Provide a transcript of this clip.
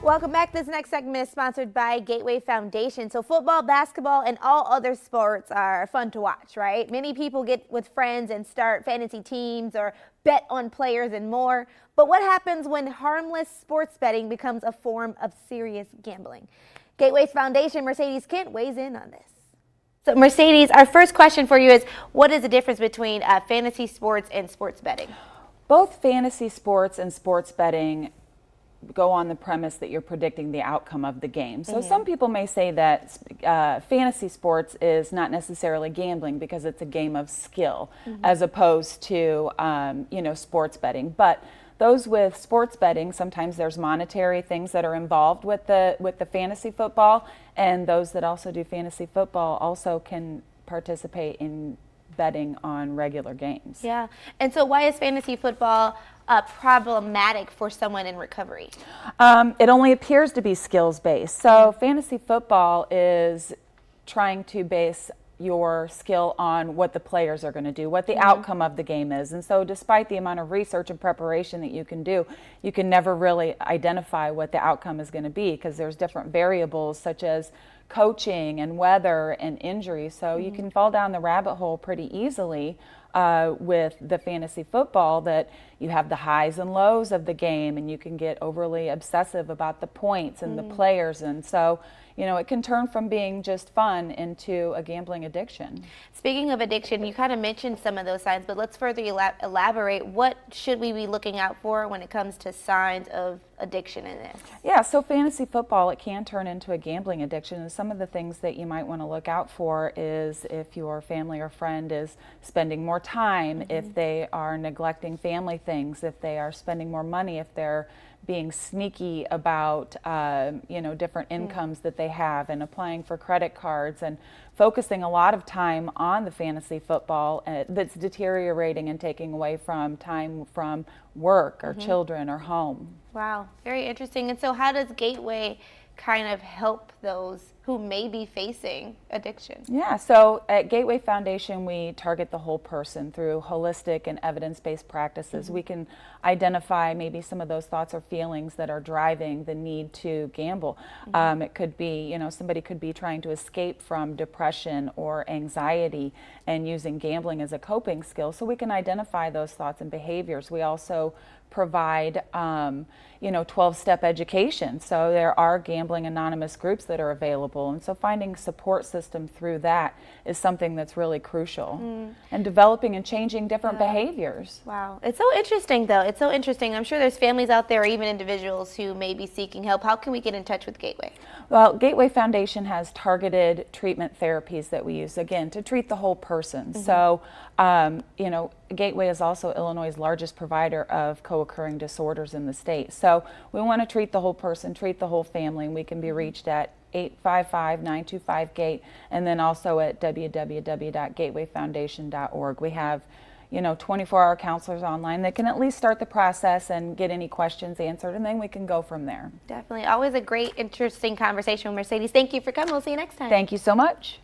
Welcome back. This next segment is sponsored by Gateway Foundation. So football, basketball, and all other sports are fun to watch, right? Many people get with friends and start fantasy teams or bet on players and more. But what happens when harmless sports betting becomes a form of serious gambling? Gateway's Foundation, Mercedes Kent, weighs in on this. So Mercedes, our first question for you is, what is the difference between fantasy sports and sports betting? Both fantasy sports and sports betting go on the premise that you're predicting the outcome of the game. So some people may say that fantasy sports is not necessarily gambling because it's a game of skill as opposed to sports betting. But those with sports betting, sometimes there's monetary things that are involved with the fantasy football, and those that also do fantasy football also can participate in betting on regular games. Yeah. And so why is fantasy football problematic for someone in recovery? It only appears to be skills-based. So fantasy football is trying to base your skill on what the players are going to do, what the outcome of the game is. And so despite the amount of research and preparation that you can do, you can never really identify what the outcome is going to be because there's different variables such as coaching and weather and injury. So you can fall down the rabbit hole pretty easily with the fantasy football, that you have the highs and lows of the game and you can get overly obsessive about the points and the players. And so, it can turn from being just fun into a gambling addiction. Speaking of addiction, you kind of mentioned some of those signs, but let's further elaborate. What should we be looking out for when it comes to signs of addiction in this? Yeah, so fantasy football, it can turn into a gambling addiction. And some of the things that you might want to look out for is if your family or friend is spending more time, if they are neglecting family things, if they are spending more money, if they're being sneaky about different incomes that they have and applying for credit cards and focusing a lot of time on the fantasy football that's deteriorating and taking away from time from work or children or home. Wow, very interesting. And so how does Gateway kind of help those who may be facing addiction? Yeah, so at Gateway Foundation, we target the whole person through holistic and evidence-based practices. We can identify maybe some of those thoughts or feelings that are driving the need to gamble. It could be, somebody could be trying to escape from depression or anxiety and using gambling as a coping skill. So we can identify those thoughts and behaviors. We also provide 12-step education. So there are gambling anonymous groups that are available. And so finding support system through that is something that's really crucial. And developing and changing different behaviors. Wow. It's so interesting, though. It's so interesting. I'm sure there's families out there or even individuals who may be seeking help. How can we get in touch with Gateway? Well, Gateway Foundation has targeted treatment therapies that we use, again, to treat the whole person. So, Gateway is also Illinois' largest provider of co-occurring disorders in the state. So we want to treat the whole person, treat the whole family, and we can be reached at 855-925-GATE and then also at www.gatewayfoundation.org. We have 24-hour counselors online that can at least start the process and get any questions answered, and then we can go from there. Definitely. Always a great, interesting conversation with Mercedes. Thank you for coming. We'll see you next time. Thank you so much.